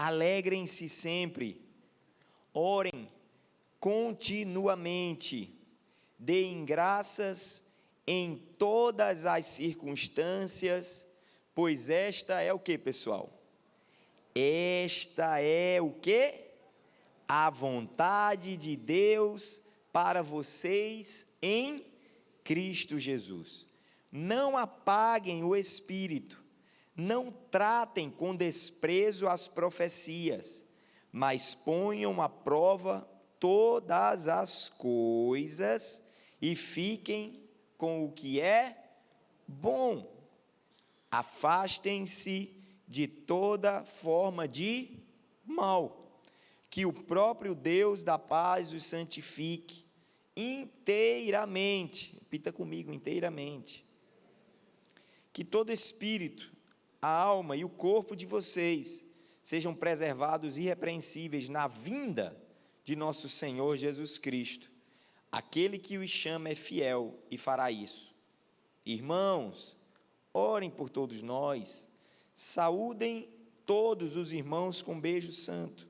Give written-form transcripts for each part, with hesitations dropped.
alegrem-se sempre, orem continuamente, deem graças em todas as circunstâncias, pois esta é o que, pessoal? Esta é o que? A vontade de Deus para vocês em Cristo Jesus. Não apaguem o espírito, não tratem com desprezo as profecias, mas ponham à prova todas as coisas e fiquem com o que é bom. Afastem-se de toda forma de mal, que o próprio Deus da paz os santifique inteiramente. Repita comigo, inteiramente. Que todo espírito, a alma e o corpo de vocês sejam preservados irrepreensíveis na vinda de nosso Senhor Jesus Cristo. Aquele que os chama é fiel e fará isso. Irmãos, orem por todos nós, saúdem todos os irmãos com beijo santo.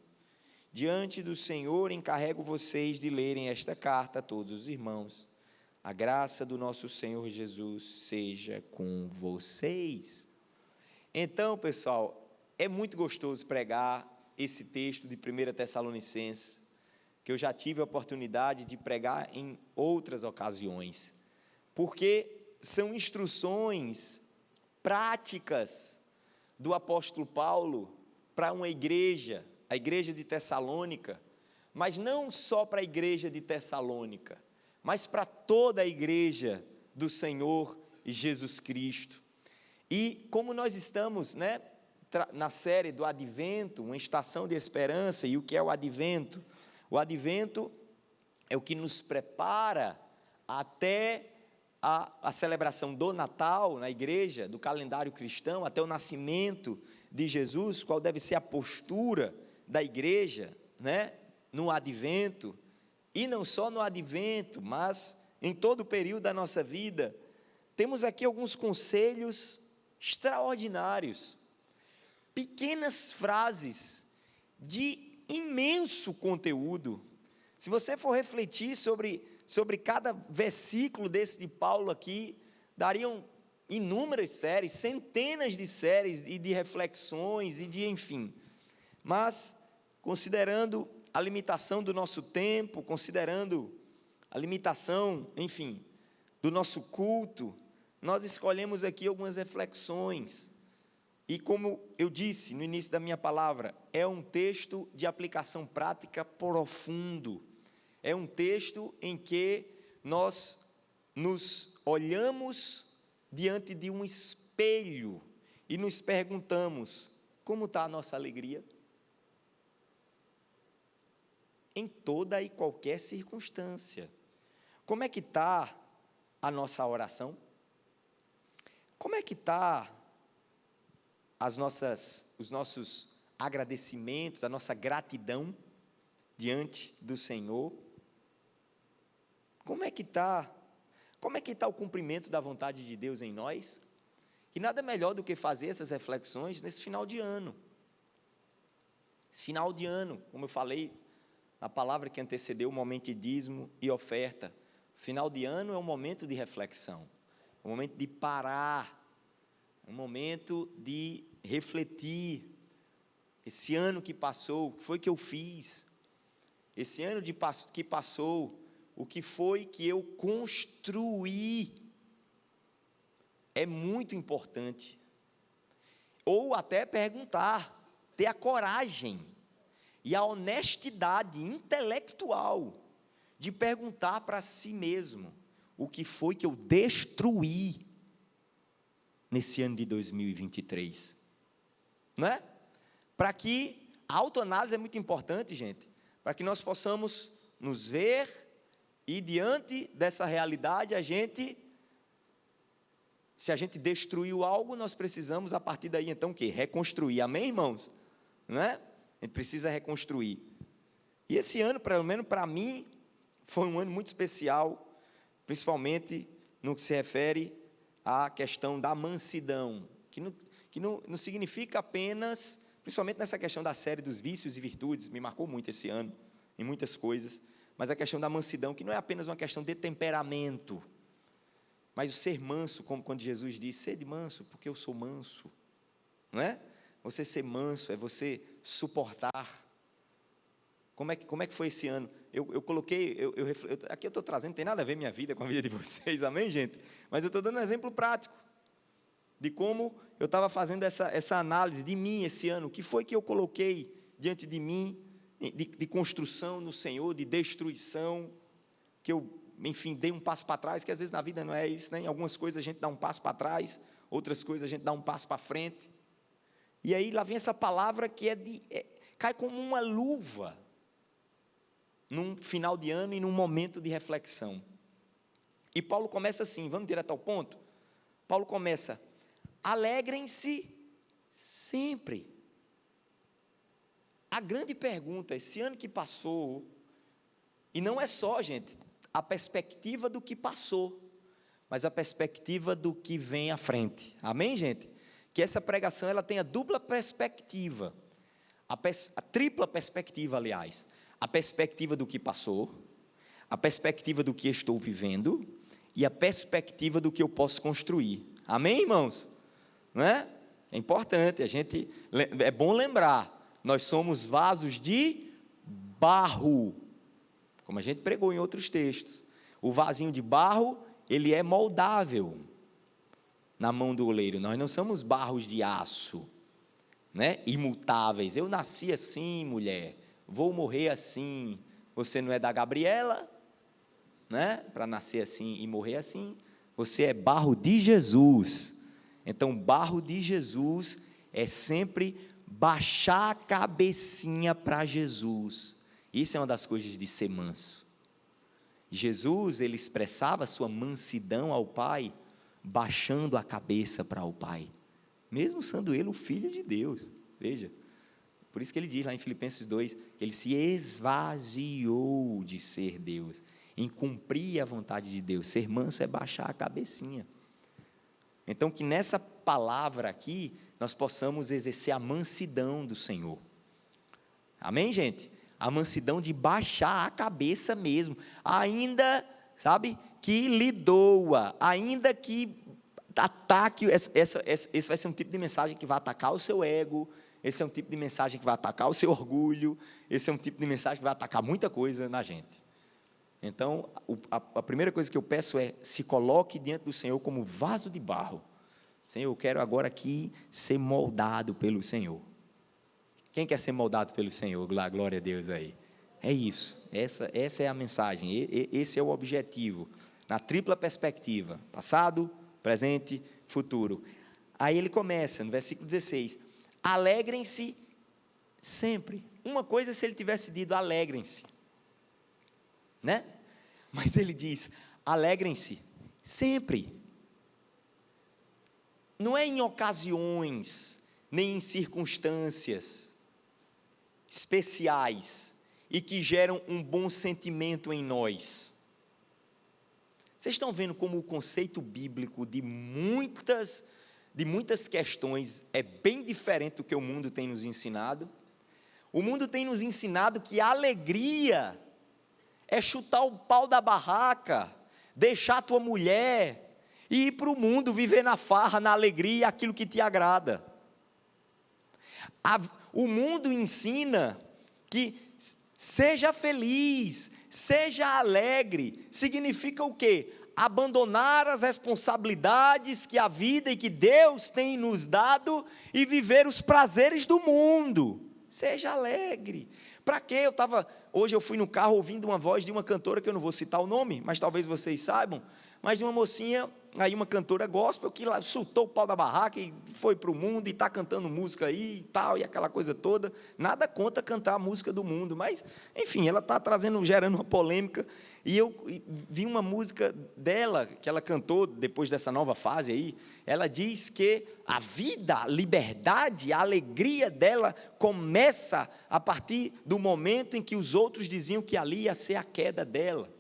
Diante do Senhor encarrego vocês de lerem esta carta a todos os irmãos. A graça do nosso Senhor Jesus seja com vocês. Então, pessoal, é muito gostoso pregar esse texto de 1 Tessalonicenses, que eu já tive a oportunidade de pregar em outras ocasiões, porque são instruções práticas do apóstolo Paulo para uma igreja, a igreja de Tessalônica, mas não só para a igreja de Tessalônica, mas para toda a igreja do Senhor Jesus Cristo. E como nós estamos, na série do Advento, uma estação de esperança, e o que é o Advento? O Advento é o que nos prepara até a celebração do Natal na igreja, do calendário cristão, até o nascimento de Jesus, qual deve ser a postura da igreja, no Advento, e não só no Advento, mas em todo o período da nossa vida. Temos aqui alguns conselhos extraordinários, pequenas frases de imenso conteúdo. Se você for refletir sobre cada versículo desse de Paulo aqui, dariam inúmeras séries, centenas de séries e de reflexões e de enfim. Mas, considerando a limitação do nosso tempo, considerando a limitação, enfim, do nosso culto, nós escolhemos aqui algumas reflexões. E como eu disse no início da minha palavra, é um texto de aplicação prática profundo. É um texto em que nós nos olhamos diante de um espelho e nos perguntamos: como está a nossa alegria? Em toda e qualquer circunstância. Como é que está a nossa oração? Como é que está os nossos agradecimentos, a nossa gratidão diante do Senhor? Como é que está o cumprimento da vontade de Deus em nós? E nada melhor do que fazer essas reflexões nesse final de ano. Esse final de ano, como eu falei na palavra que antecedeu o momento de dízimo e oferta, final de ano é um momento de reflexão, é um momento de parar, é um momento de refletir. Esse ano que passou, o que foi que eu fiz? Esse ano que passou, o que foi que eu construí? É muito importante. Ou até perguntar, ter a coragem e a honestidade intelectual de perguntar para si mesmo: o que foi que eu destruí nesse ano de 2023? Não é? Para que a autoanálise é muito importante, gente, para que nós possamos nos ver e diante dessa realidade se a gente destruiu algo, nós precisamos a partir daí então o quê? Reconstruir, amém, irmãos? Não é? A gente precisa reconstruir. E esse ano, pelo menos para mim, foi um ano muito especial, principalmente no que se refere à questão da mansidão, que não significa apenas principalmente nessa questão da série dos vícios e virtudes, me marcou muito esse ano, em muitas coisas, mas a questão da mansidão, que não é apenas uma questão de temperamento, mas o ser manso, como quando Jesus diz, sede manso, porque eu sou manso, não é? Você ser manso é você suportar. Como é que foi esse ano? Eu coloquei, aqui eu estou trazendo, não tem nada a ver minha vida com a vida de vocês, amém, gente? Mas eu estou dando um exemplo prático, de como eu estava fazendo essa análise de mim esse ano, o que foi que eu coloquei diante de mim, de construção no Senhor, de destruição, que eu, enfim, dei um passo para trás, que às vezes na vida não é isso, né? Em algumas coisas a gente dá um passo para trás, outras coisas a gente dá um passo para frente, e aí lá vem essa palavra que cai como uma luva, num final de ano e num momento de reflexão. E Paulo começa assim, vamos direto ao ponto? Paulo começa, alegrem-se sempre. A grande pergunta, esse ano que passou, e não é só, gente, a perspectiva do que passou, mas a perspectiva do que vem à frente. Amém, gente? Que essa pregação ela tenha dupla perspectiva, a tripla perspectiva, aliás. A perspectiva do que passou, a perspectiva do que estou vivendo e a perspectiva do que eu posso construir. Amém, irmãos? Não é? É importante, é bom lembrar, nós somos vasos de barro, como a gente pregou em outros textos. O vasinho de barro, ele é moldável na mão do oleiro, nós não somos barros de aço, né? Imutáveis. Eu nasci assim, mulher, vou morrer assim. Você não é da Gabriela, né? Para nascer assim e morrer assim. Você é barro de Jesus. Então, barro de Jesus é sempre baixar a cabecinha para Jesus. Isso é uma das coisas de ser manso. Jesus, ele expressava sua mansidão ao Pai, baixando a cabeça para o Pai, mesmo sendo ele o Filho de Deus. Veja, por isso que ele diz lá em Filipenses 2, que ele se esvaziou de ser Deus, em cumprir a vontade de Deus. Ser manso é baixar a cabecinha. Então, que nessa palavra aqui, nós possamos exercer a mansidão do Senhor. Amém, gente? A mansidão de baixar a cabeça mesmo, ainda, sabe, que lhe doa, ainda que ataque, esse vai ser um tipo de mensagem que vai atacar o seu ego, esse é um tipo de mensagem que vai atacar o seu orgulho, esse é um tipo de mensagem que vai atacar muita coisa na gente. Então, a primeira coisa que eu peço é, se coloque diante do Senhor como vaso de barro. Senhor, eu quero agora aqui ser moldado pelo Senhor. Quem quer ser moldado pelo Senhor? Glória a Deus aí. É isso, essa é a mensagem, esse é o objetivo, na tripla perspectiva, passado, presente, futuro. Aí ele começa, no versículo 16, alegrem-se sempre. Uma coisa é se ele tivesse dito alegrem-se, né? Mas ele diz, alegrem-se sempre. Não é em ocasiões, nem em circunstâncias especiais, e que geram um bom sentimento em nós. Vocês estão vendo como o conceito bíblico de muitas questões é bem diferente do que o mundo tem nos ensinado? O mundo tem nos ensinado que a alegria é chutar o pau da barraca, deixar a tua mulher e ir para o mundo, viver na farra, na alegria, aquilo que te agrada. O mundo ensina que seja feliz, seja alegre, significa o quê? Abandonar as responsabilidades que a vida e que Deus tem nos dado e viver os prazeres do mundo. Seja alegre. Para quê? Hoje eu fui no carro ouvindo uma voz de uma cantora, que eu não vou citar o nome, mas talvez vocês saibam, mas de uma mocinha, aí uma cantora gospel, que lá soltou o pau da barraca e foi para o mundo e está cantando música aí e tal, e aquela coisa toda. Nada contra cantar a música do mundo, mas, enfim, ela está gerando uma polêmica. E eu vi uma música dela, que ela cantou depois dessa nova fase aí. Ela diz que a vida, a liberdade, a alegria dela começa a partir do momento em que os outros diziam que ali ia ser a queda dela.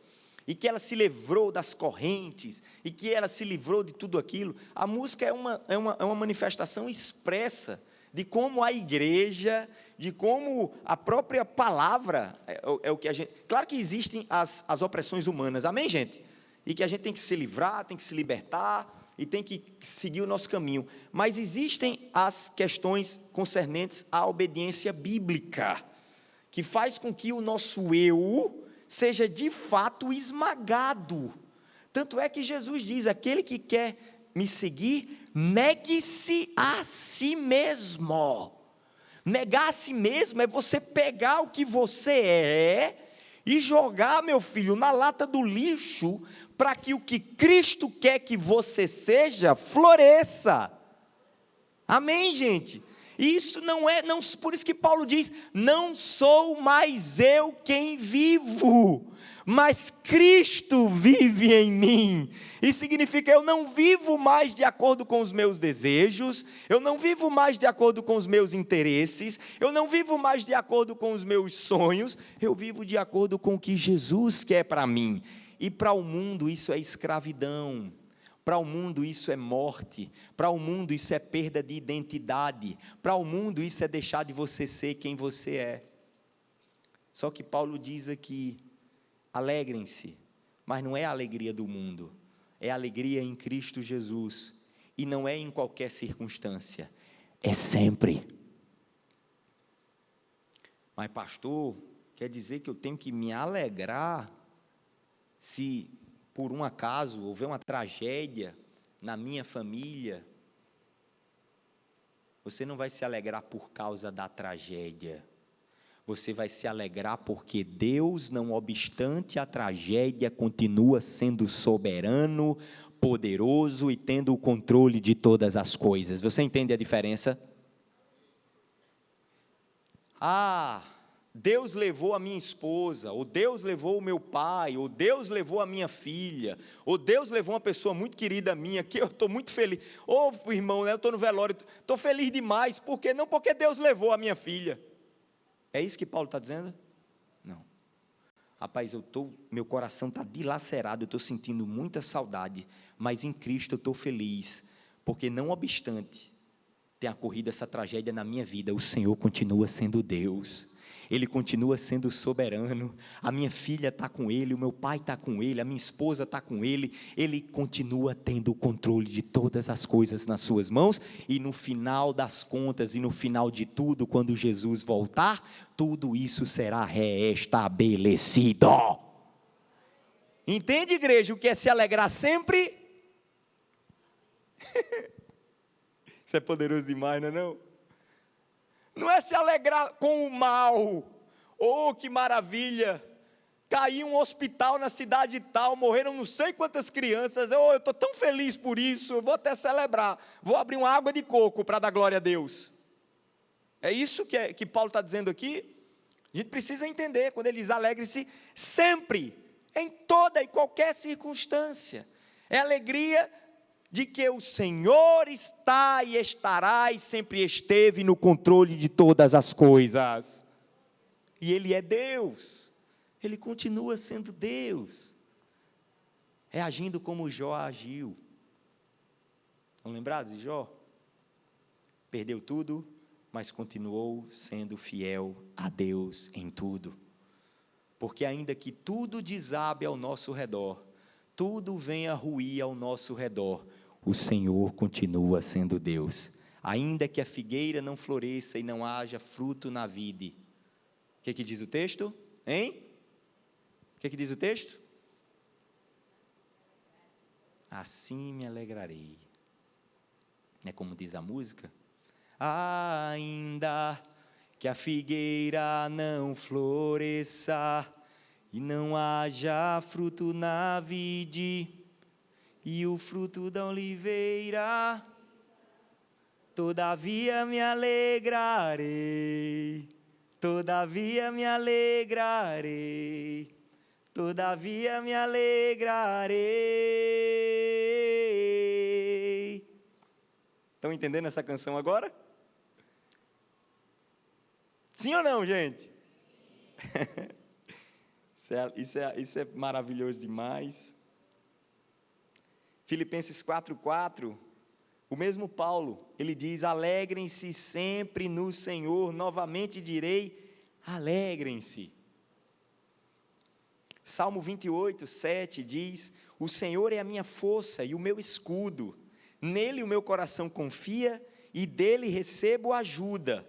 E que ela se livrou das correntes, e que ela se livrou de tudo aquilo. A música é uma manifestação expressa de como a igreja, de como a própria palavra é o que a gente... Claro que existem as opressões humanas, amém, gente? E que a gente tem que se livrar, tem que se libertar, e tem que seguir o nosso caminho. Mas existem as questões concernentes à obediência bíblica, que faz com que o nosso eu seja de fato esmagado. Tanto é que Jesus diz, aquele que quer me seguir, negue-se a si mesmo. Negar a si mesmo é você pegar o que você é e jogar, meu filho, na lata do lixo, para que o que Cristo quer que você seja, floresça. Amém, gente? Isso não, por isso que Paulo diz, não sou mais eu quem vivo, mas Cristo vive em mim. Isso significa, eu não vivo mais de acordo com os meus desejos, eu não vivo mais de acordo com os meus interesses, eu não vivo mais de acordo com os meus sonhos, eu vivo de acordo com o que Jesus quer para mim. E para o mundo isso é escravidão, para o mundo isso é morte, para o mundo isso é perda de identidade, para o mundo isso é deixar de você ser quem você é. Só que Paulo diz aqui, alegrem-se, mas não é a alegria do mundo, é a alegria em Cristo Jesus, e não é em qualquer circunstância, é sempre. Mas pastor, quer dizer que eu tenho que me alegrar, se por um acaso houver uma tragédia na minha família? Você não vai se alegrar por causa da tragédia, você vai se alegrar porque Deus, não obstante a tragédia, continua sendo soberano, poderoso e tendo o controle de todas as coisas. Você entende a diferença? Deus levou a minha esposa, ou Deus levou o meu pai, ou Deus levou a minha filha, ou Deus levou uma pessoa muito querida minha, que eu estou muito feliz. Irmão, eu estou no velório, estou feliz demais, por quê? Não porque Deus levou a minha filha. É isso que Paulo está dizendo? Não. Rapaz, meu coração está dilacerado, eu estou sentindo muita saudade, mas em Cristo eu estou feliz, porque não obstante tenha ocorrido essa tragédia na minha vida, o Senhor continua sendo Deus. Ele continua sendo soberano, a minha filha está com Ele, o meu pai está com Ele, a minha esposa está com Ele, Ele continua tendo o controle de todas as coisas nas suas mãos, e no final das contas, e no final de tudo, quando Jesus voltar, tudo isso será reestabelecido. Entende, igreja, o que é se alegrar sempre? Isso é poderoso demais, não é não? Não é se alegrar com o mal. Oh, que maravilha, caiu um hospital na cidade tal, morreram não sei quantas crianças, eu estou tão feliz por isso, eu vou até celebrar, vou abrir uma água de coco para dar glória a Deus. É isso que Paulo está dizendo aqui. A gente precisa entender, quando ele diz alegre-se sempre, em toda e qualquer circunstância, é alegria de que o Senhor está e estará e sempre esteve no controle de todas as coisas, e Ele é Deus, Ele continua sendo Deus, é agindo como Jó agiu. Não lembraram de Jó? Perdeu tudo, mas continuou sendo fiel a Deus em tudo, porque ainda que tudo desabe ao nosso redor, tudo venha ruir ao nosso redor, o Senhor continua sendo Deus, ainda que a figueira não floresça e não haja fruto na vide. O que diz o texto? Hein? O que diz o texto? Assim me alegrarei. Não é como diz a música? Ainda que a figueira não floresça e não haja fruto na vide, e o fruto da oliveira, todavia me alegrarei, todavia me alegrarei, todavia me alegrarei. Estão entendendo essa canção agora? Sim ou não, gente? Isso é maravilhoso demais. Filipenses 4:4, O mesmo Paulo, ele diz: alegrem-se sempre no Senhor, novamente direi, alegrem-se. Salmo 28, 7 diz: o Senhor é a minha força e o meu escudo, nele o meu coração confia e dele recebo ajuda.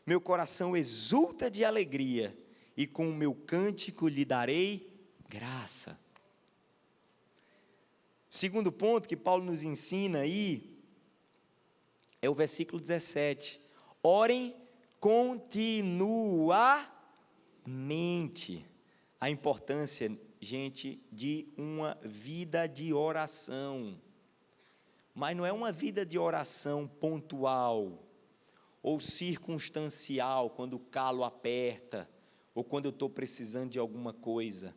Meu coração exulta de alegria e com o meu cântico lhe darei graça. Segundo ponto que Paulo nos ensina aí, é o versículo 17. Orem continuamente. A importância, gente, de uma vida de oração. Mas não é uma vida de oração pontual ou circunstancial, quando o calo aperta, ou quando eu estou precisando de alguma coisa.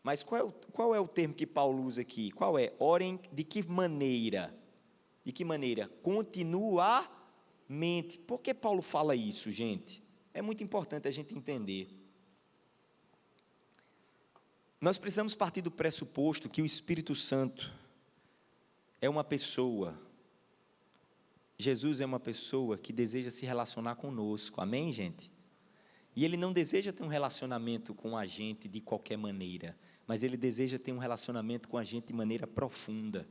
Mas qual é o termo que Paulo usa aqui? Qual é? Orem de que maneira? De que maneira? Continuamente. Por que Paulo fala isso, gente? É muito importante a gente entender. Nós precisamos partir do pressuposto que o Espírito Santo é uma pessoa. Jesus é uma pessoa que deseja se relacionar conosco. Amém, gente? E Ele não deseja ter um relacionamento com a gente de qualquer maneira, mas Ele deseja ter um relacionamento com a gente de maneira profunda.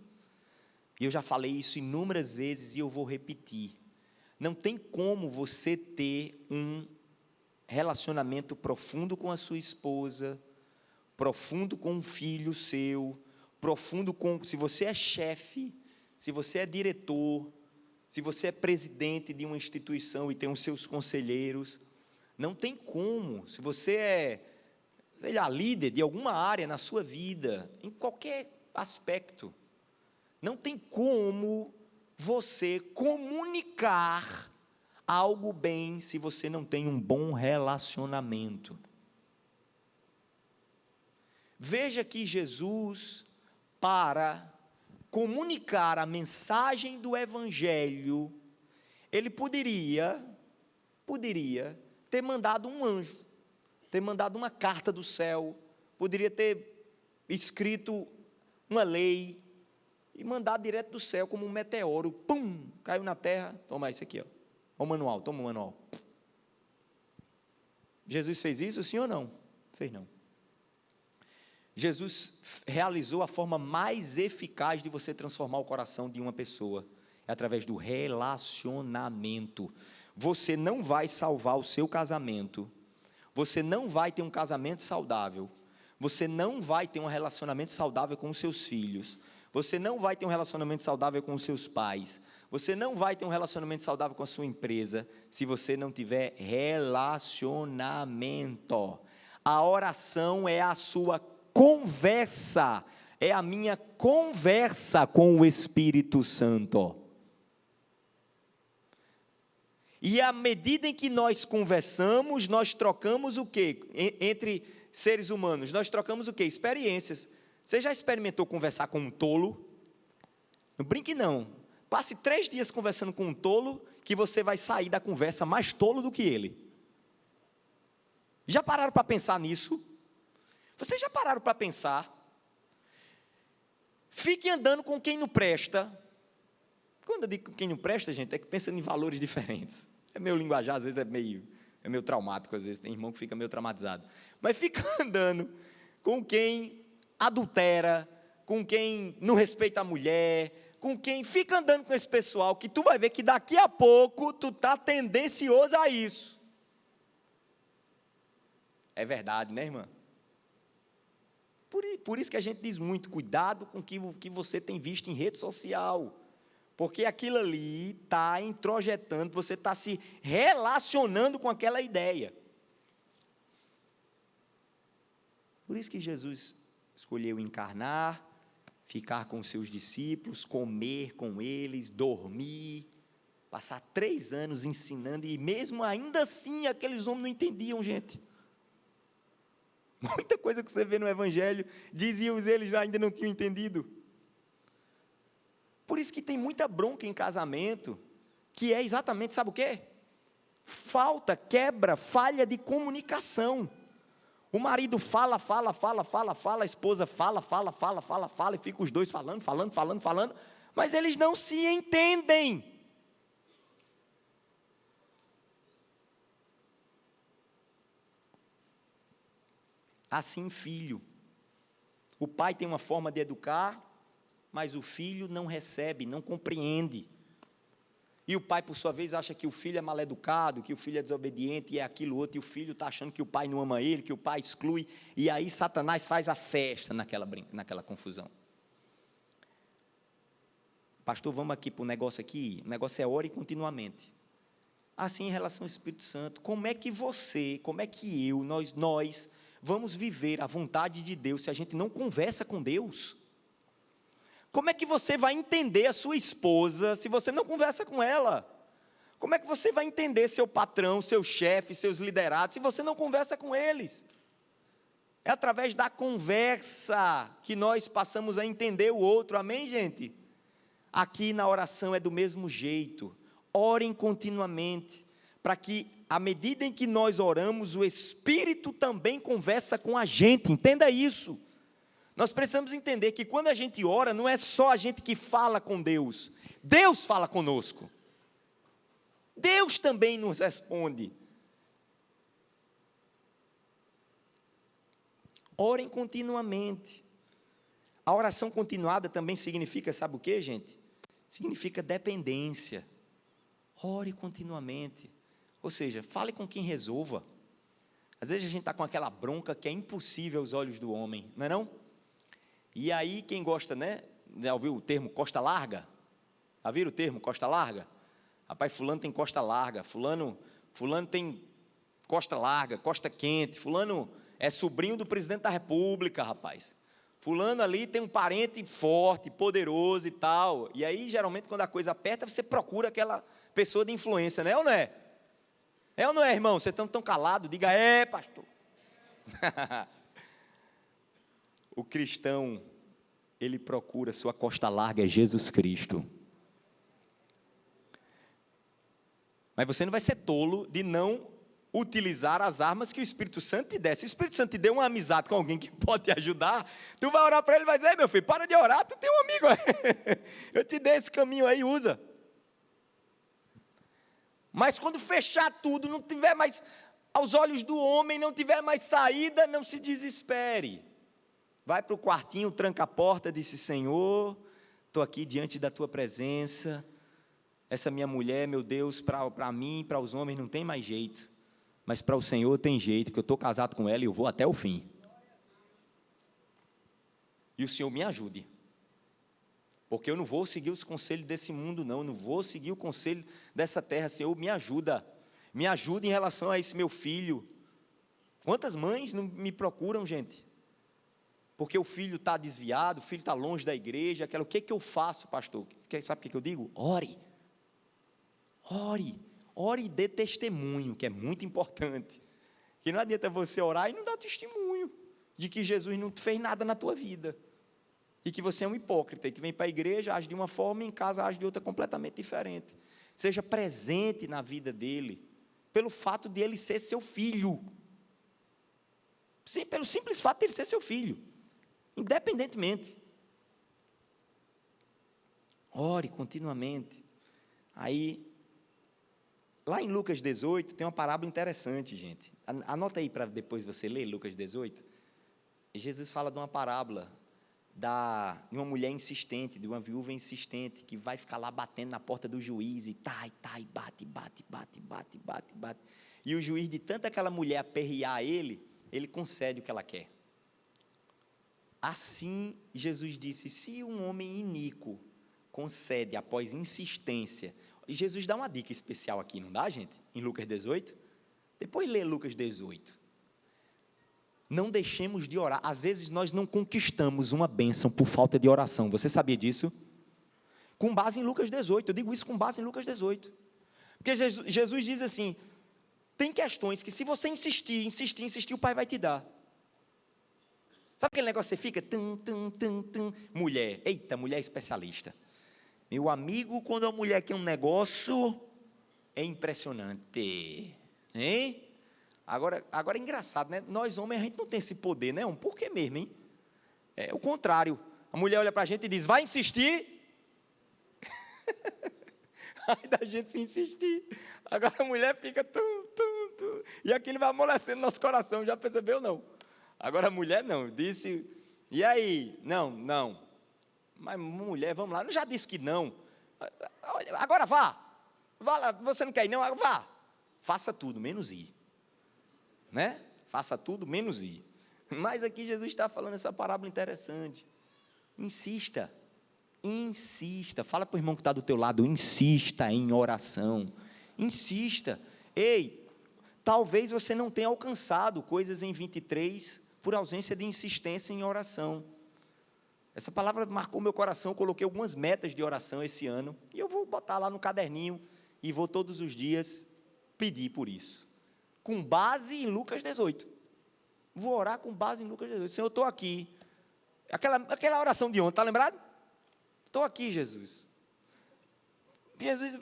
E eu já falei isso inúmeras vezes e eu vou repetir. Não tem como você ter um relacionamento profundo com a sua esposa, profundo com um filho seu, profundo com... Se você é chefe, se você é diretor, se você é presidente de uma instituição e tem os seus conselheiros, não tem como. Se você é, sei lá, líder de alguma área na sua vida, em qualquer aspecto, não tem como você comunicar algo bem se você não tem um bom relacionamento. Veja que Jesus, para comunicar a mensagem do Evangelho, Ele poderia ter mandado um anjo, ter mandado uma carta do céu, poderia ter escrito uma lei, e mandar direto do céu como um meteoro, pum, caiu na terra, toma isso aqui, ó, o manual, toma o manual. Jesus fez isso, sim ou não? Fez não. Jesus realizou a forma mais eficaz de você transformar o coração de uma pessoa, é através do relacionamento. Você não vai salvar o seu casamento, você não vai ter um casamento saudável, você não vai ter um relacionamento saudável com os seus filhos, você não vai ter um relacionamento saudável com os seus pais, você não vai ter um relacionamento saudável com a sua empresa, se você não tiver relacionamento. A oração é a sua conversa, é a minha conversa com o Espírito Santo. E à medida em que nós conversamos, nós trocamos o quê? Entre seres humanos, nós trocamos o quê? Experiências. Você já experimentou conversar com um tolo? Não brinque não. Passe 3 dias conversando com um tolo, que você vai sair da conversa mais tolo do que ele. Já pararam para pensar nisso? Vocês já pararam para pensar? Fique andando com quem não presta. Quando eu digo quem não presta, gente, é que pensa em valores diferentes. É meu linguajar, às vezes é meio traumático, às vezes tem irmão que fica meio traumatizado. Mas fica andando com quem adultera, com quem não respeita a mulher, com quem fica andando com esse pessoal, que tu vai ver que daqui a pouco tu está tendencioso a isso. É verdade, né, irmã? Por isso que a gente diz muito, cuidado com o que você tem visto em rede social, porque aquilo ali está introjetando, você está se relacionando com aquela ideia. Por isso que Jesus escolheu encarnar, ficar com os seus discípulos, comer com eles, dormir, passar 3 anos ensinando, e mesmo ainda assim aqueles homens não entendiam, gente. Muita coisa que você vê no Evangelho, diziam eles já ainda não tinham entendido. Por isso que tem muita bronca em casamento, que é exatamente, sabe o quê? Falha de comunicação. O marido fala, a esposa fala, e fica os dois falando, mas eles não se entendem. Assim, filho. O pai tem uma forma de educar, mas o filho não recebe, não compreende. E o pai, por sua vez, acha que o filho é mal educado, que o filho é desobediente, e é aquilo outro, e o filho está achando que o pai não ama ele, que o pai exclui, e aí Satanás faz a festa naquela confusão. Pastor, vamos aqui para o negócio aqui, o negócio é ore continuamente. Assim, em relação ao Espírito Santo, como é que nós vamos viver a vontade de Deus se a gente não conversa com Deus? Como é que você vai entender a sua esposa se você não conversa com ela? Como é que você vai entender seu patrão, seu chefe, seus liderados, se você não conversa com eles? É através da conversa que nós passamos a entender o outro, amém, gente? Aqui na oração é do mesmo jeito. Orem continuamente, para que, à medida em que nós oramos, o Espírito também conversa com a gente, entenda isso. Nós precisamos entender que quando a gente ora, não é só a gente que fala com Deus, Deus fala conosco. Deus também nos responde. Orem continuamente. A oração continuada também significa, sabe o que, gente? Significa dependência. Ore continuamente. Ou seja, fale com quem resolva. Às vezes a gente está com aquela bronca que é impossível aos olhos do homem, não é não? E aí quem gosta, né? Já ouviu o termo costa larga? Já viram o termo costa larga? Rapaz, fulano tem costa larga, fulano tem costa larga, costa quente, fulano é sobrinho do presidente da república, rapaz. Fulano ali tem um parente forte, poderoso e tal. E aí, geralmente, quando a coisa aperta, você procura aquela pessoa de influência, né? Ou não é? É ou não é, irmão? Vocês estão tão calados? Diga, pastor. O cristão, ele procura sua costa larga, é Jesus Cristo. Mas você não vai ser tolo de não utilizar as armas que o Espírito Santo te der. Se o Espírito Santo te deu uma amizade com alguém que pode te ajudar, tu vai orar para ele e vai dizer, meu filho, para de orar, tu tem um amigo aí. Eu te dei esse caminho aí, usa. Mas quando fechar tudo, não tiver mais, aos olhos do homem, não tiver mais saída, não se desespere. Vai para o quartinho, tranca a porta, disse, Senhor, estou aqui diante da tua presença, essa minha mulher, meu Deus, para mim, para os homens não tem mais jeito, mas para o Senhor tem jeito, porque eu estou casado com ela e eu vou até o fim. E o Senhor me ajude, porque eu não vou seguir os conselhos desse mundo não, eu não vou seguir o conselho dessa terra, Senhor, me ajuda em relação a esse meu filho. Quantas mães não me procuram, gente? Porque o filho está desviado, o filho está longe da igreja, o que eu faço, pastor? Sabe o que eu digo? Ore e dê testemunho, que é muito importante, que não adianta você orar e não dar testemunho, de que Jesus não fez nada na tua vida, e que você é um hipócrita, e que vem para a igreja, age de uma forma, e em casa age de outra completamente diferente. Seja presente na vida dele, pelo fato de ele ser seu filho, sim, pelo simples fato de ele ser seu filho, independentemente. Ore continuamente. Aí, lá em Lucas 18, tem uma parábola interessante, gente. Anota aí para depois você ler Lucas 18. E Jesus fala de uma parábola de uma mulher insistente, de uma viúva insistente, que vai ficar lá batendo na porta do juiz, e bate. E o juiz, de tanto aquela mulher aperrear ele concede o que ela quer. Assim, Jesus disse, se um homem iníquo concede após insistência, e Jesus dá uma dica especial aqui, não dá, gente? Em Lucas 18, depois lê Lucas 18, não deixemos de orar. Às vezes nós não conquistamos uma bênção por falta de oração, você sabia disso? Com base em Lucas 18, eu digo isso com base em Lucas 18, porque Jesus diz assim, tem questões que se você insistir, o Pai vai te dar. Sabe aquele negócio que você fica, mulher, eita, mulher especialista. Meu amigo, quando a mulher quer um negócio, é impressionante, hein? Agora é engraçado, né? Nós homens, a gente não tem esse poder, né? Por que mesmo, hein? É o contrário, a mulher olha para a gente e diz, vai insistir? Aí da gente se insistir. Agora a mulher fica tum. E aquilo vai amolecendo nosso coração, já percebeu, não? Agora a mulher não, disse, e aí? Não. Mas mulher, vamos lá, não já disse que não. Agora vá lá, você não quer ir não, vá. Faça tudo, menos ir. Né? Faça tudo, menos ir. Mas aqui Jesus está falando essa parábola interessante. Insista. Fala para o irmão que está do teu lado, insista em oração. Insista. Ei, talvez você não tenha alcançado coisas em 23 por ausência de insistência em oração. Essa palavra marcou meu coração, eu coloquei algumas metas de oração esse ano, e eu vou botar lá no caderninho, e vou todos os dias pedir por isso, com base em Lucas 18. Vou orar com base em Lucas 18. Senhor, eu estou aqui. Aquela oração de ontem, está lembrado? Estou aqui, Jesus. Jesus,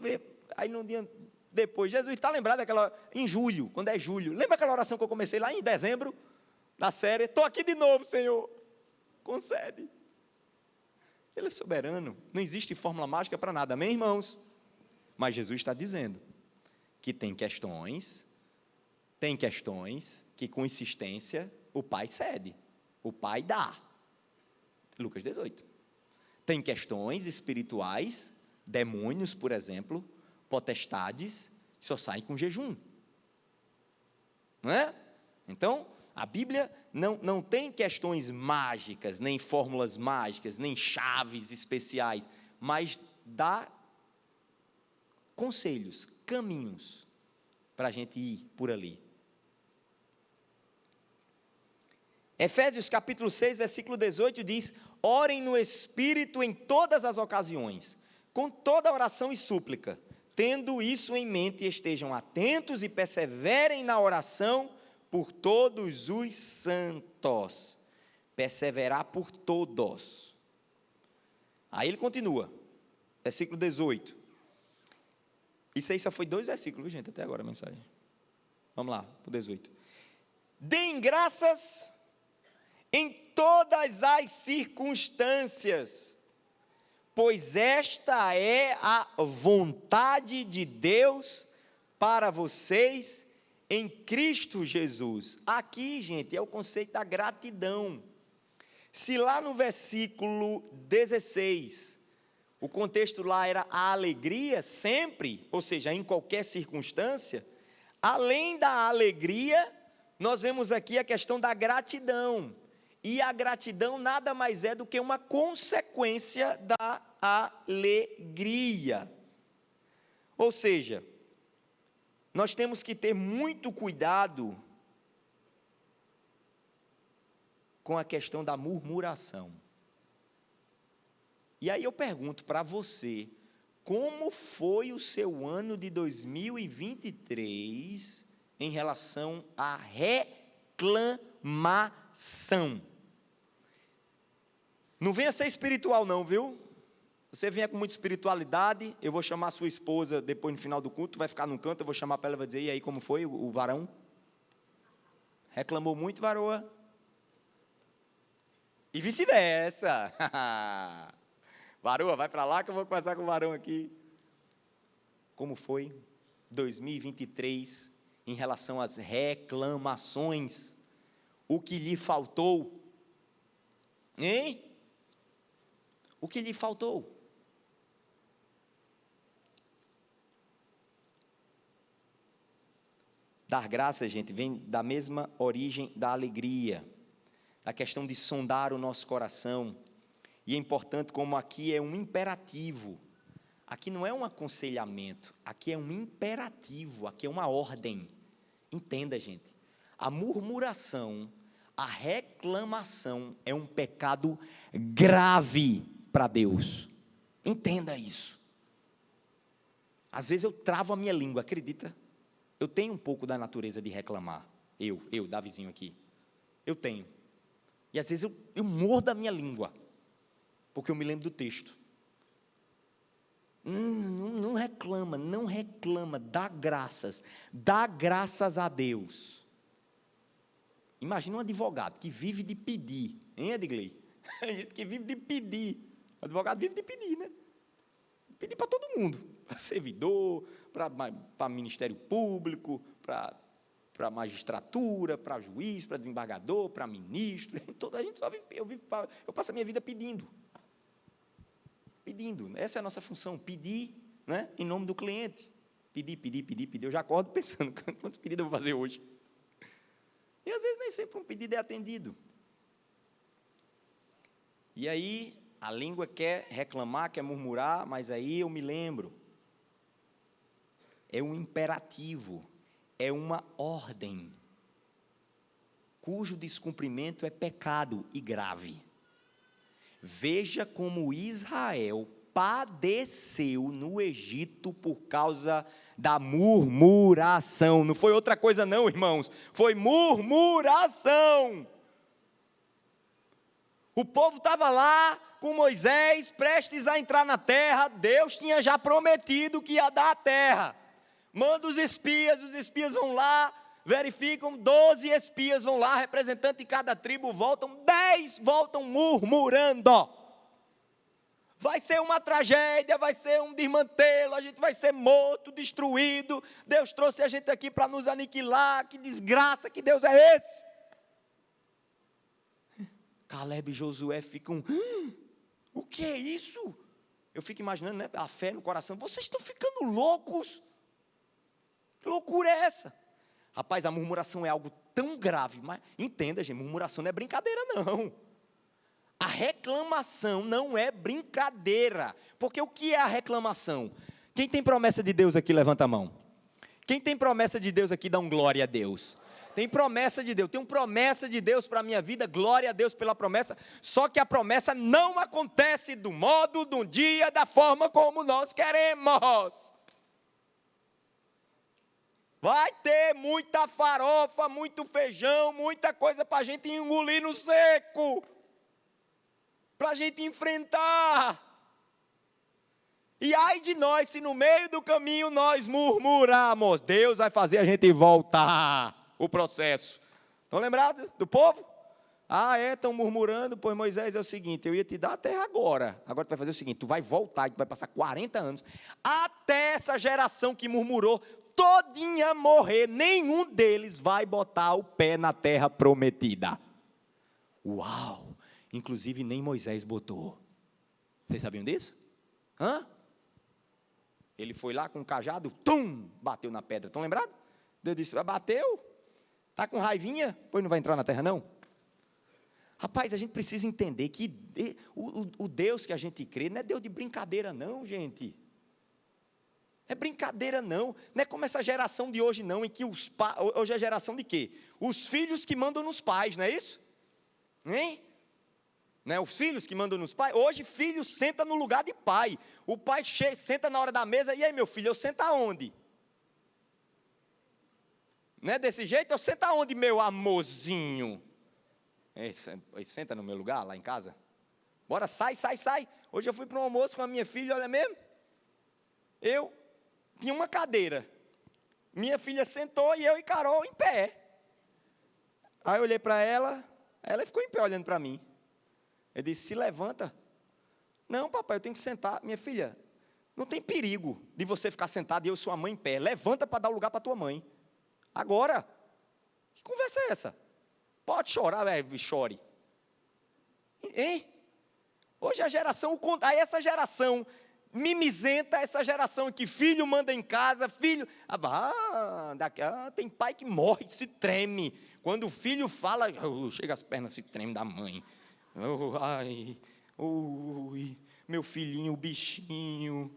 aí no dia depois, Jesus está lembrado daquela, em julho, quando é julho. Lembra aquela oração que eu comecei lá em dezembro, da série? Estou aqui de novo, Senhor. Concede. Ele é soberano. Não existe fórmula mágica para nada, amém, irmãos? Mas Jesus está dizendo que tem questões que com insistência o Pai cede, o Pai dá. Lucas 18. Tem questões espirituais, demônios, por exemplo, potestades, só saem com jejum. Não é? Então, a Bíblia não tem questões mágicas, nem fórmulas mágicas, nem chaves especiais, mas dá conselhos, caminhos, para a gente ir por ali. Efésios capítulo 6, versículo 18 diz: orem no Espírito em todas as ocasiões, com toda oração e súplica, tendo isso em mente, estejam atentos e perseverem na oração por todos os santos. Perseverar por todos. Aí ele continua, versículo 18. Isso aí só foi 2 versículos, gente, até agora a mensagem. Vamos lá, para o 18. Deem graças em todas as circunstâncias, pois esta é a vontade de Deus para vocês em Cristo Jesus. Aqui, gente, é o conceito da gratidão. Se lá no versículo 16, o contexto lá era a alegria sempre, ou seja, em qualquer circunstância, além da alegria, nós vemos aqui a questão da gratidão. E a gratidão nada mais é do que uma consequência da alegria. Ou seja, nós temos que ter muito cuidado com a questão da murmuração. E aí eu pergunto para você, como foi o seu ano de 2023 em relação à reclamação? Não venha ser espiritual não, viu? Você venha com muita espiritualidade, eu vou chamar a sua esposa depois no final do culto, vai ficar num canto, eu vou chamar para ela e vai dizer, e aí como foi o varão? Reclamou muito, varoa? E vice-versa. Varoa, vai para lá que eu vou conversar com o varão aqui. Como foi 2023 em relação às reclamações? O que lhe faltou? Hein? O que lhe faltou? Dar graças, gente, vem da mesma origem da alegria, da questão de sondar o nosso coração. E é importante como aqui é um imperativo. Aqui não é um aconselhamento, aqui é um imperativo, aqui é uma ordem. Entenda, gente, a murmuração, a reclamação é um pecado grave para Deus. Entenda isso. Às vezes eu travo a minha língua, acredita? Eu tenho um pouco da natureza de reclamar. Eu, Davizinho aqui. Eu tenho. E às vezes eu mordo a minha língua, porque eu me lembro do texto. Não reclama, dá graças a Deus. Imagina um advogado que vive de pedir, hein, Edgley? A gente que vive de pedir, o advogado vive de pedir, né? Pedi para todo mundo, para servidor, para ministério público, para magistratura, para juiz, para desembargador, para ministro. Toda a gente só vive, eu passo a minha vida pedindo. Pedindo. Essa é a nossa função, pedir, né, em nome do cliente. Pedir. Eu já acordo pensando, quantos pedidos eu vou fazer hoje? E às vezes nem sempre um pedido é atendido. E aí, a língua quer reclamar, quer murmurar, mas aí eu me lembro. É um imperativo, é uma ordem, cujo descumprimento é pecado e grave. Veja como Israel padeceu no Egito por causa da murmuração. Não foi outra coisa não, irmãos, foi murmuração. O povo estava lá com Moisés, prestes a entrar na terra. Deus tinha já prometido que ia dar a terra. Manda os espias vão lá, verificam, 12 espias vão lá, representante de cada tribo voltam, 10 voltam murmurando. Vai ser uma tragédia, vai ser um desmantelo, a gente vai ser morto, destruído. Deus trouxe a gente aqui para nos aniquilar, que desgraça, que Deus é esse? Caleb e Josué ficam, o que é isso? Eu fico imaginando, né, a fé no coração, vocês estão ficando loucos? Que loucura é essa? Rapaz, a murmuração é algo tão grave, mas entenda, gente, murmuração não é brincadeira não. A reclamação não é brincadeira, porque o que é a reclamação? Quem tem promessa de Deus aqui, levanta a mão. Quem tem promessa de Deus aqui, dá um glória a Deus. Tem promessa de Deus, tem uma promessa de Deus para a minha vida, glória a Deus pela promessa, só que a promessa não acontece do modo, do dia, da forma como nós queremos. Vai ter muita farofa, muito feijão, muita coisa para a gente engolir no seco, para a gente enfrentar. E ai de nós, se no meio do caminho nós murmuramos, Deus vai fazer a gente voltar. O processo. Estão lembrados do povo? Estão murmurando, pois Moisés é o seguinte, eu ia te dar a terra agora tu vai fazer o seguinte, tu vai voltar, tu vai passar 40 anos, até essa geração que murmurou, todinha morrer, nenhum deles vai botar o pé na terra prometida. Uau! Inclusive nem Moisés botou. Vocês sabiam disso? Ele foi lá com um cajado, bateu na pedra, estão lembrados? Deus disse, bateu? Está com raivinha? Pois não vai entrar na terra, não? Rapaz, a gente precisa entender que o Deus que a gente crê não é Deus de brincadeira, não, gente. É brincadeira, não. Não é como essa geração de hoje, não, em que hoje é a geração de quê? Os filhos que mandam nos pais, não é isso? Hein? Não é os filhos que mandam nos pais? Hoje, filho senta no lugar de pai. O pai senta na hora da mesa, e aí, meu filho, eu sento aonde? Não é desse jeito? Eu sento aonde, meu amorzinho? Senta no meu lugar, lá em casa. Bora, sai. Hoje eu fui para um almoço com a minha filha, olha mesmo. Eu tinha uma cadeira. Minha filha sentou e eu e Carol em pé. Aí eu olhei para ela ficou em pé olhando para mim. Eu disse, se levanta. Não, papai, eu tenho que sentar. Minha filha, não tem perigo de você ficar sentado e eu e sua mãe em pé. Levanta para dar o lugar para tua mãe. Agora, que conversa é essa? Pode chorar, chore. Hein? Hoje a geração, aí essa geração mimizenta, essa geração que filho manda em casa, filho... tem pai que morre, se treme. Quando o filho fala, chega as pernas, se treme da mãe. Meu filhinho, o bichinho...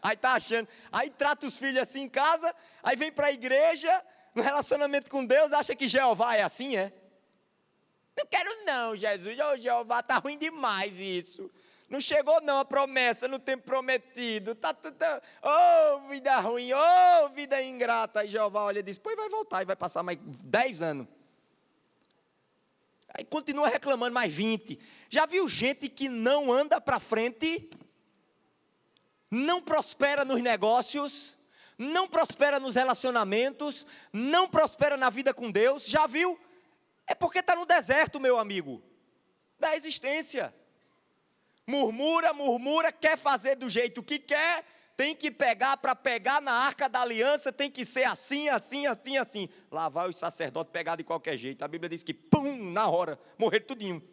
Aí tá achando, aí trata os filhos assim em casa, aí vem para a igreja, no relacionamento com Deus, acha que Jeová é assim, é? Não quero não, Jesus, Jeová tá ruim demais isso, não chegou não a promessa no tempo prometido, vida ruim, vida ingrata. Aí Jeová olha e diz, pois vai voltar, e vai passar mais 10 anos. Aí continua reclamando mais 20, já viu gente que não anda para frente? Não prospera nos negócios, não prospera nos relacionamentos, não prospera na vida com Deus, já viu? É porque está no deserto, meu amigo, da existência. murmura, quer fazer do jeito que quer, tem que pegar, para pegar na arca da aliança, tem que ser assim. Lá vai os sacerdotes pegar de qualquer jeito. A Bíblia diz que, pum, na hora, morreram tudinho.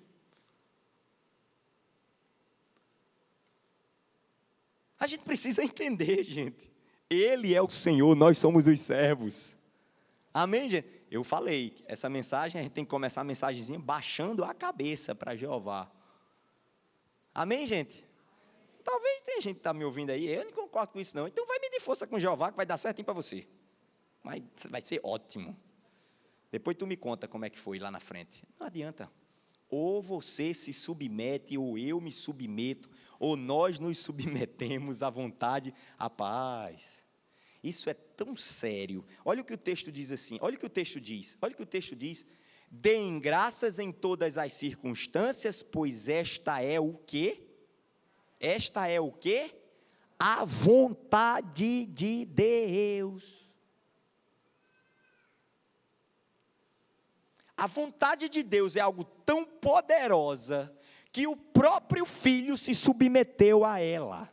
A gente precisa entender, gente. Ele é o Senhor, nós somos os servos. Amém, gente? Eu falei, essa mensagem, a gente tem que começar a mensagenzinha baixando a cabeça para Jeová. Amém, gente? Talvez tenha gente que está me ouvindo aí, eu não concordo com isso não. Então vai medir força com Jeová, que vai dar certinho para você. Vai ser ótimo. Depois tu me conta como é que foi lá na frente. Não adianta. Ou você se submete, ou eu me submeto, ou nós nos submetemos à vontade, à paz. Isso é tão sério. Olha o que o texto diz assim, olha o que o texto diz. Deem graças em todas as circunstâncias, pois esta é o quê? Esta é o quê? A vontade de Deus. A vontade de Deus é algo tão poderosa que o próprio Filho se submeteu a ela.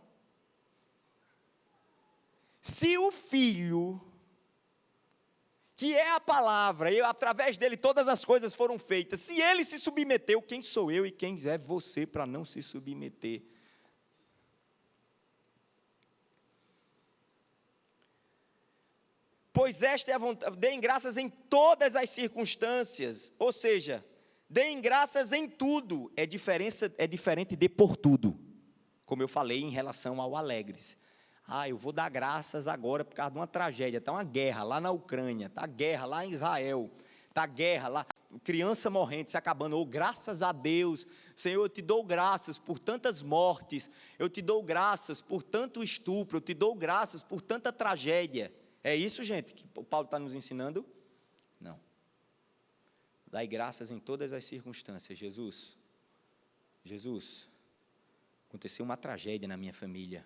Se o Filho, que é a palavra, e através dele todas as coisas foram feitas, se ele se submeteu, quem sou eu e quem é você para não se submeter? Pois esta é a vontade, deem graças em todas as circunstâncias, ou seja, deem graças em tudo, é diferente de por tudo, como eu falei em relação ao alegres. Eu vou dar graças agora por causa de uma tragédia, está uma guerra lá na Ucrânia, está guerra lá em Israel, está guerra lá, criança morrendo, se acabando, graças a Deus, Senhor, eu te dou graças por tantas mortes, eu te dou graças por tanto estupro, eu te dou graças por tanta tragédia. É isso, gente, que o Paulo está nos ensinando? Não. Dai graças em todas as circunstâncias. Jesus, aconteceu uma tragédia na minha família.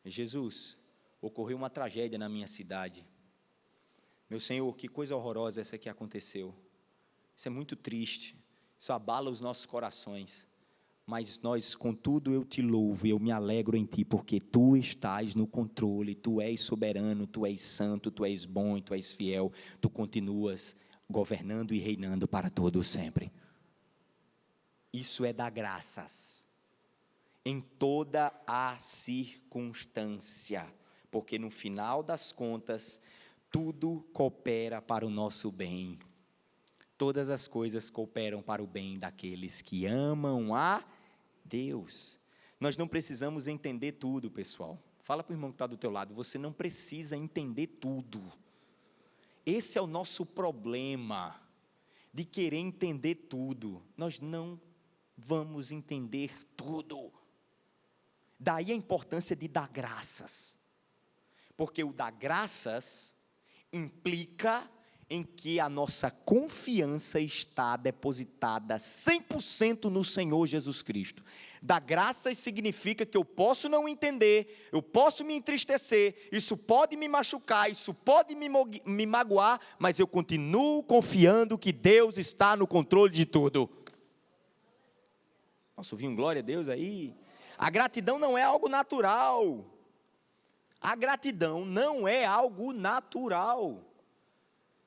Jesus, ocorreu uma tragédia na minha cidade. Meu Senhor, que coisa horrorosa essa que aconteceu. Isso é muito triste, isso abala os nossos corações. Mas nós, contudo, eu te louvo e eu me alegro em ti, porque tu estás no controle, tu és soberano, tu és santo, tu és bom, tu és fiel, tu continuas governando e reinando para todo sempre. Isso é dar graças em toda a circunstância, porque no final das contas, tudo coopera para o nosso bem. Todas as coisas cooperam para o bem daqueles que amam a Deus. Nós não precisamos entender tudo, pessoal. Fala para o irmão que está do teu lado, você não precisa entender tudo. Esse é o nosso problema, de querer entender tudo. Nós não vamos entender tudo. Daí a importância de dar graças. Porque o dar graças implica em que a nossa confiança está depositada 100% no Senhor Jesus Cristo. Dar graças significa que eu posso não entender, eu posso me entristecer, isso pode me machucar, isso pode me magoar, mas eu continuo confiando que Deus está no controle de tudo. Posso ouvir um glória a Deus aí? A gratidão não é algo natural. A gratidão não é algo natural.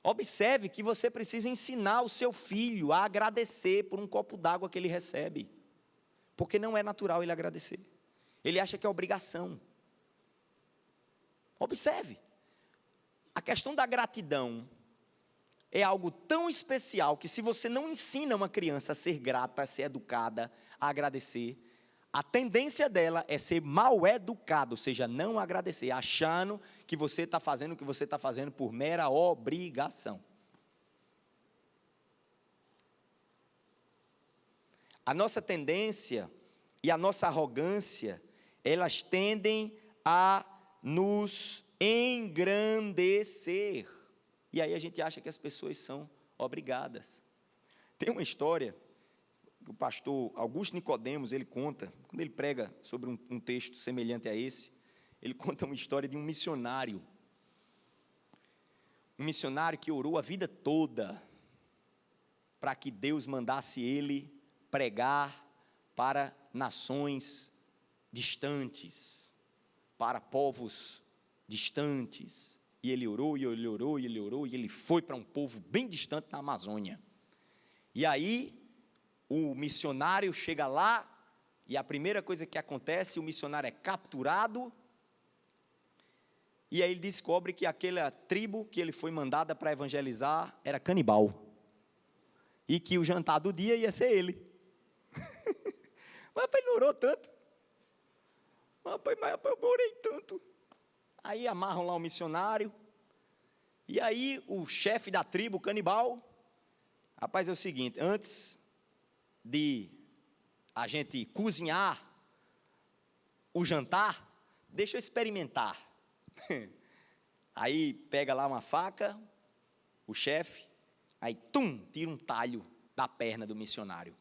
Observe que você precisa ensinar o seu filho a agradecer por um copo d'água que ele recebe. Porque não é natural ele agradecer. Ele acha que é obrigação. Observe. A questão da gratidão é algo tão especial que se você não ensina uma criança a ser grata, a ser educada, a agradecer, a tendência dela é ser mal educado, ou seja, não agradecer, achando que você está fazendo o que você está fazendo por mera obrigação. A nossa tendência e a nossa arrogância, elas tendem a nos engrandecer. E aí a gente acha que as pessoas são obrigadas. Tem uma história que o pastor Augusto Nicodemos, ele conta, quando ele prega sobre um texto semelhante a esse, ele conta uma história de um missionário que orou a vida toda para que Deus mandasse ele pregar para nações distantes, para povos distantes. E ele orou, e ele orou, e ele orou, e ele foi para um povo bem distante na Amazônia. E aí, o missionário chega lá, e a primeira coisa que acontece, o missionário é capturado, e aí ele descobre que aquela tribo que ele foi mandada para evangelizar era canibal. E que o jantar do dia ia ser ele. Mas ele orou tanto. Mas eu orei tanto. Aí amarram lá o missionário. E aí o chefe da tribo canibal, rapaz, é o seguinte, antes de a gente cozinhar o jantar, deixa eu experimentar. Aí pega lá uma faca, o chefe, aí tira um talho da perna do missionário.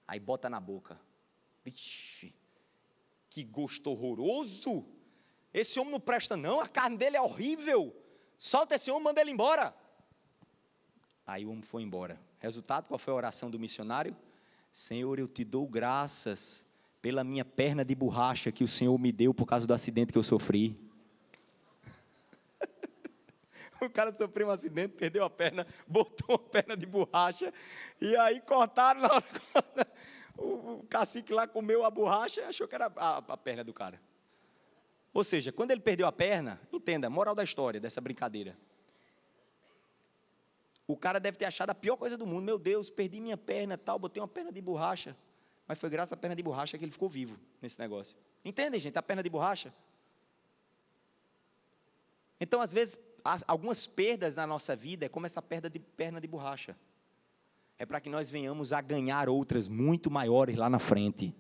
Aí bota na boca. Vixe, que gosto horroroso. Esse homem não presta não, a carne dele é horrível. Solta esse homem, manda ele embora. Aí o homem foi embora. Resultado, qual foi a oração do missionário? Senhor, eu te dou graças pela minha perna de borracha que o Senhor me deu por causa do acidente que eu sofri. O cara sofreu um acidente, perdeu a perna, botou uma perna de borracha, e aí cortaram, na hora, o cacique lá comeu a borracha e achou que era a perna do cara. Ou seja, quando ele perdeu a perna, entenda, moral da história dessa brincadeira. O cara deve ter achado a pior coisa do mundo. Meu Deus, perdi minha perna, tal, botei uma perna de borracha. Mas foi graças à perna de borracha que ele ficou vivo nesse negócio. Entendem, gente, a perna de borracha? Então, às vezes, algumas perdas na nossa vida é como essa perna de borracha. É para que nós venhamos a ganhar outras muito maiores lá na frente.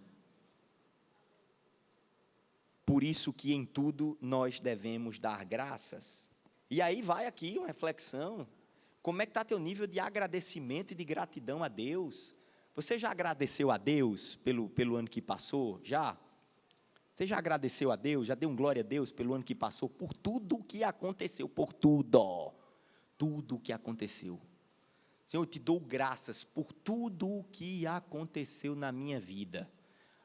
Por isso que em tudo nós devemos dar graças. E aí vai aqui uma reflexão. Como é que está teu nível de agradecimento e de gratidão a Deus? Você já agradeceu a Deus pelo ano que passou? Já? Você já agradeceu a Deus? Já deu um glória a Deus pelo ano que passou? Por tudo o que aconteceu, por tudo. Tudo o que aconteceu. Senhor, eu te dou graças por tudo o que aconteceu na minha vida.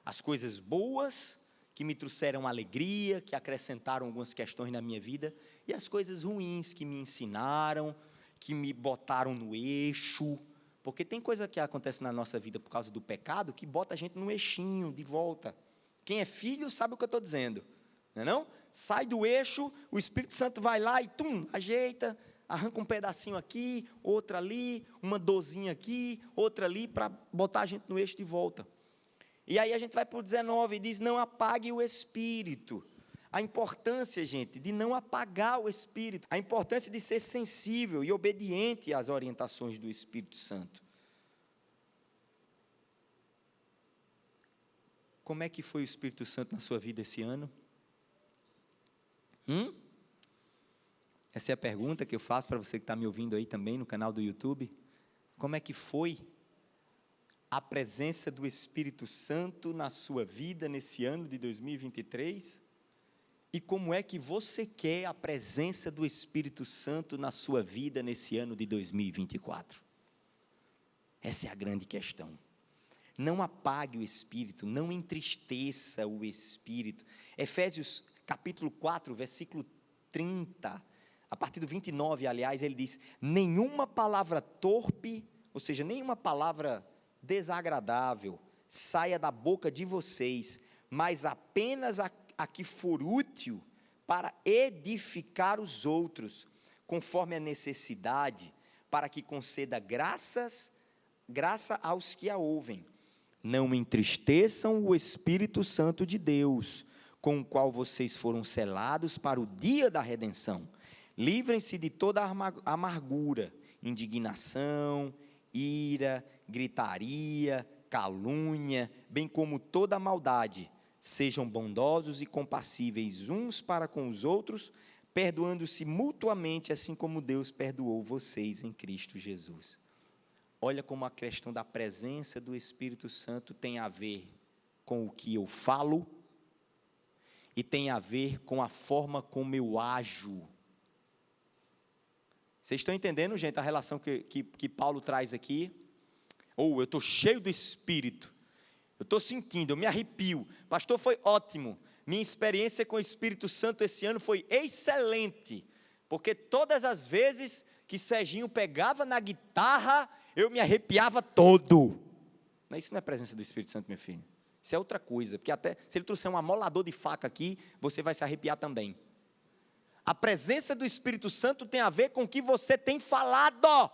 As coisas boas que me trouxeram alegria, que acrescentaram algumas questões na minha vida, e as coisas ruins que me ensinaram, que me botaram no eixo, porque tem coisa que acontece na nossa vida por causa do pecado, que bota a gente no eixinho, de volta. Quem é filho sabe o que eu estou dizendo, não é não? Sai do eixo, o Espírito Santo vai lá e ajeita, arranca um pedacinho aqui, outra ali, uma dorzinha aqui, outra ali, para botar a gente no eixo de volta. E aí a gente vai para o 19 e diz, não apague o Espírito. A importância, gente, de não apagar o Espírito, a importância de ser sensível e obediente às orientações do Espírito Santo. Como é que foi o Espírito Santo na sua vida esse ano? Essa é a pergunta que eu faço para você que está me ouvindo aí também no canal do YouTube. Como é que foi a presença do Espírito Santo na sua vida nesse ano de 2023? E como é que você quer a presença do Espírito Santo na sua vida nesse ano de 2024? Essa é a grande questão. Não apague o Espírito, não entristeça o Espírito. Efésios capítulo 4, versículo 30, a partir do 29, aliás, ele diz, nenhuma palavra torpe, ou seja, nenhuma palavra desagradável saia da boca de vocês, mas apenas a que for útil para edificar os outros, conforme a necessidade, para que conceda graça aos que a ouvem. Não entristeçam o Espírito Santo de Deus, com o qual vocês foram selados para o dia da redenção. Livrem-se de toda amargura, indignação, ira, gritaria, calúnia, bem como toda maldade. Sejam bondosos e compassíveis uns para com os outros, perdoando-se mutuamente, assim como Deus perdoou vocês em Cristo Jesus. Olha como a questão da presença do Espírito Santo tem a ver com o que eu falo e tem a ver com a forma como eu ajo. Vocês estão entendendo, gente, a relação que Paulo traz aqui? Eu estou cheio do Espírito. Eu estou sentindo, eu me arrepio. Pastor, foi ótimo. Minha experiência com o Espírito Santo esse ano foi excelente. Porque todas as vezes que Serginho pegava na guitarra, eu me arrepiava todo. Mas isso não é presença do Espírito Santo, meu filho. Isso é outra coisa. Porque até se ele trouxer um amolador de faca aqui, você vai se arrepiar também. A presença do Espírito Santo tem a ver com o que você tem falado.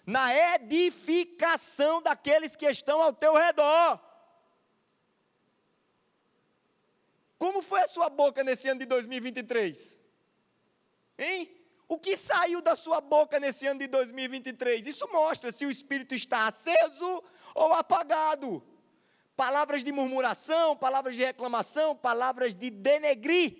Na edificação daqueles que estão ao teu redor. Como foi a sua boca nesse ano de 2023? Hein? O que saiu da sua boca nesse ano de 2023? Isso mostra se o Espírito está aceso ou apagado. Palavras de murmuração, palavras de reclamação, palavras de denegrir.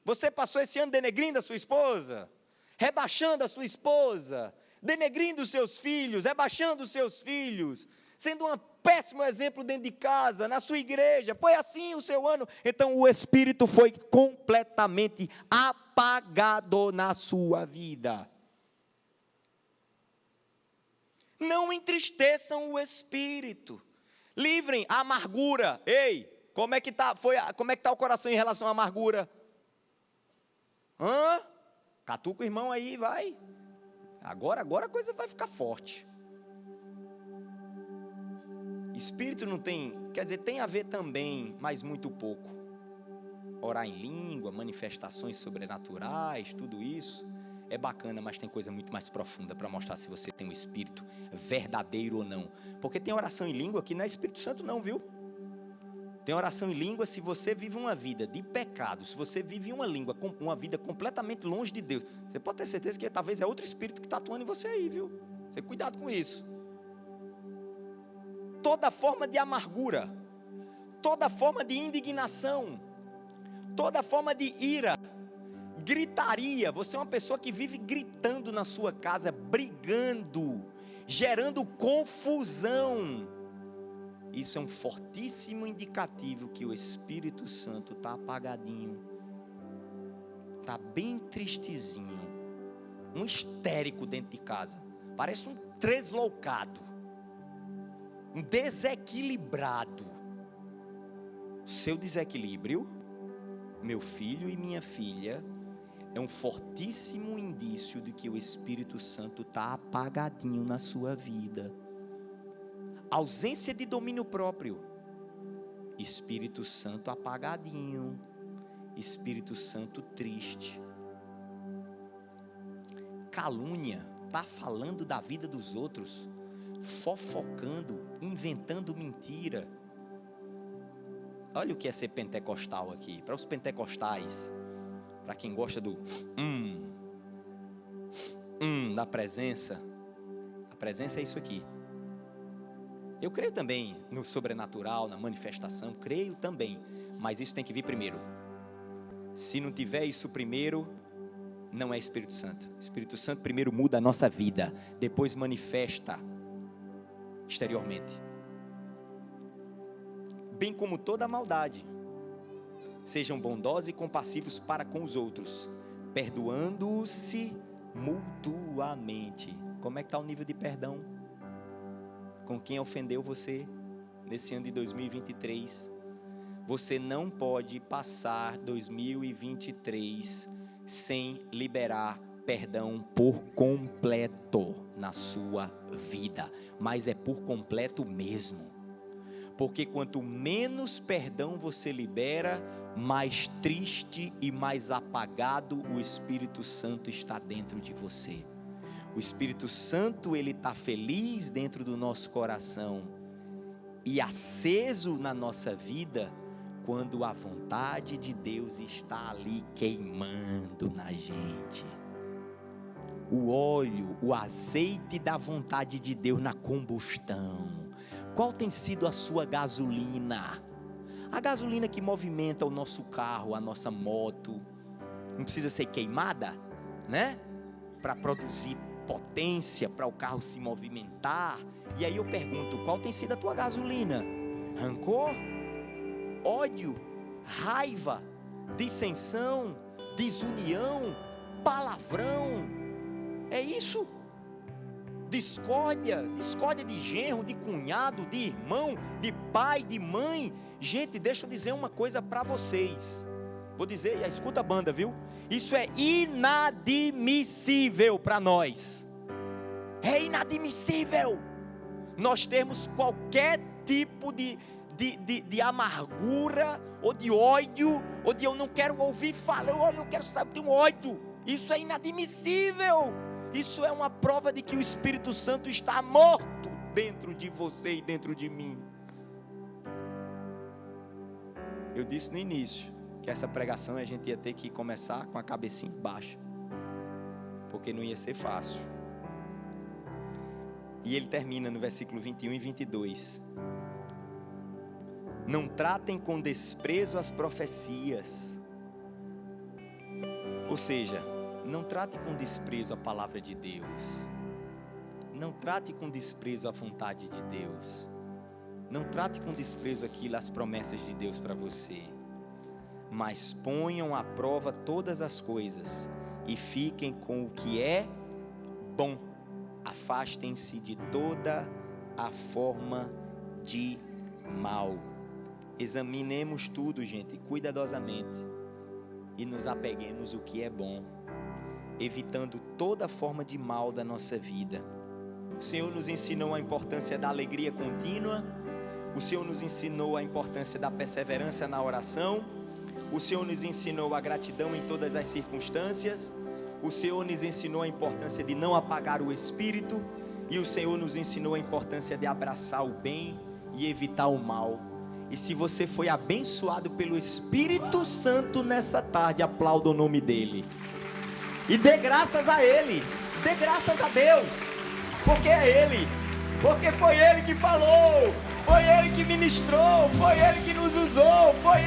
Você passou esse ano denegrindo a sua esposa? Rebaixando a sua esposa? Denegrindo os seus filhos? Rebaixando os seus filhos? Sendo um péssimo exemplo dentro de casa, na sua igreja? Foi assim o seu ano? Então o Espírito foi completamente apagado na sua vida. Não entristeçam o Espírito. Livrem a amargura. Ei, como é que está o coração em relação à amargura? Catuca o irmão aí, vai. Agora a coisa vai ficar forte. Espírito não tem, quer dizer, tem a ver também, mas muito pouco. Orar em língua, manifestações sobrenaturais, tudo isso é bacana, mas tem coisa muito mais profunda para mostrar se você tem um espírito verdadeiro ou não. Porque tem oração em língua que não é Espírito Santo não, viu? Tem oração em língua se você vive uma vida de pecado, se você vive uma vida completamente longe de Deus. Você pode ter certeza que talvez é outro espírito que está atuando em você aí, viu? Você cuidado com isso. Toda forma de amargura, toda forma de indignação, toda forma de ira, gritaria. Você é uma pessoa que vive gritando na sua casa, brigando, gerando confusão. Isso é um fortíssimo indicativo que o Espírito Santo está apagadinho, está bem tristezinho, um histérico dentro de casa, parece um tresloucado, um desequilibrado. Seu desequilíbrio, meu filho e minha filha, é um fortíssimo indício de que o Espírito Santo está apagadinho na sua vida. Ausência de domínio próprio, Espírito Santo apagadinho, Espírito Santo triste. Calúnia, está falando da vida dos outros, fofocando, inventando mentira. Olha o que é ser pentecostal aqui, para os pentecostais, para quem gosta do da presença. A presença é isso aqui. Eu creio também no sobrenatural, na manifestação, creio também, mas isso tem que vir primeiro. Se não tiver isso primeiro, não é Espírito Santo. Espírito Santo primeiro muda a nossa vida, depois manifesta exteriormente. Bem como toda maldade, sejam bondosos e compassivos para com os outros, perdoando-se mutuamente. Como é que está o nível de perdão? Com quem ofendeu você nesse ano de 2023. Você não pode passar 2023 sem liberar perdão por completo na sua vida, mas é por completo mesmo, porque quanto menos perdão você libera, mais triste e mais apagado o Espírito Santo está dentro de você. O Espírito Santo, ele está feliz dentro do nosso coração e aceso na nossa vida quando a vontade de Deus está ali queimando na gente. O óleo, o azeite da vontade de Deus na combustão. Qual tem sido a sua gasolina? A gasolina que movimenta o nosso carro, a nossa moto, não precisa ser queimada, né? Para produzir potência, para o carro se movimentar. E aí eu pergunto, qual tem sido a tua gasolina? Rancor? Ódio? Raiva? Dissensão? Desunião? Palavrão? É isso? discórdia de genro, de cunhado, de irmão, de pai, de mãe. Gente, deixa eu dizer uma coisa para vocês. Vou dizer, escuta a banda, viu? Isso é inadmissível para nós. É inadmissível nós termos qualquer tipo de amargura, ou de ódio, ou de eu não quero ouvir falar, eu não quero saber de um ódio. Isso é inadmissível. Isso é uma prova de que o Espírito Santo está morto dentro de você e dentro de mim. Eu disse no início que essa pregação a gente ia ter que começar com a cabecinha baixa, porque não ia ser fácil. E ele termina no versículo 21 e 22. Não tratem com desprezo as profecias. Ou seja, não trate com desprezo a palavra de Deus. Não trate com desprezo a vontade de Deus. Não trate com desprezo as promessas de Deus para você. Mas ponham à prova todas as coisas e fiquem com o que é bom. Afastem-se de toda a forma de mal. Examinemos tudo, gente, cuidadosamente, e nos apeguemos o que é bom, evitando toda forma de mal da nossa vida. O Senhor nos ensinou a importância da alegria contínua. O Senhor nos ensinou a importância da perseverança na oração. O Senhor nos ensinou a gratidão em todas as circunstâncias. O Senhor nos ensinou a importância de não apagar o Espírito. E o Senhor nos ensinou a importância de abraçar o bem e evitar o mal. E se você foi abençoado pelo Espírito Santo nessa tarde, aplauda o nome dEle. E dê graças a Ele. Dê graças a Deus. Porque é Ele. Porque foi Ele que falou. Foi Ele que ministrou. Foi Ele que nos usou. Foi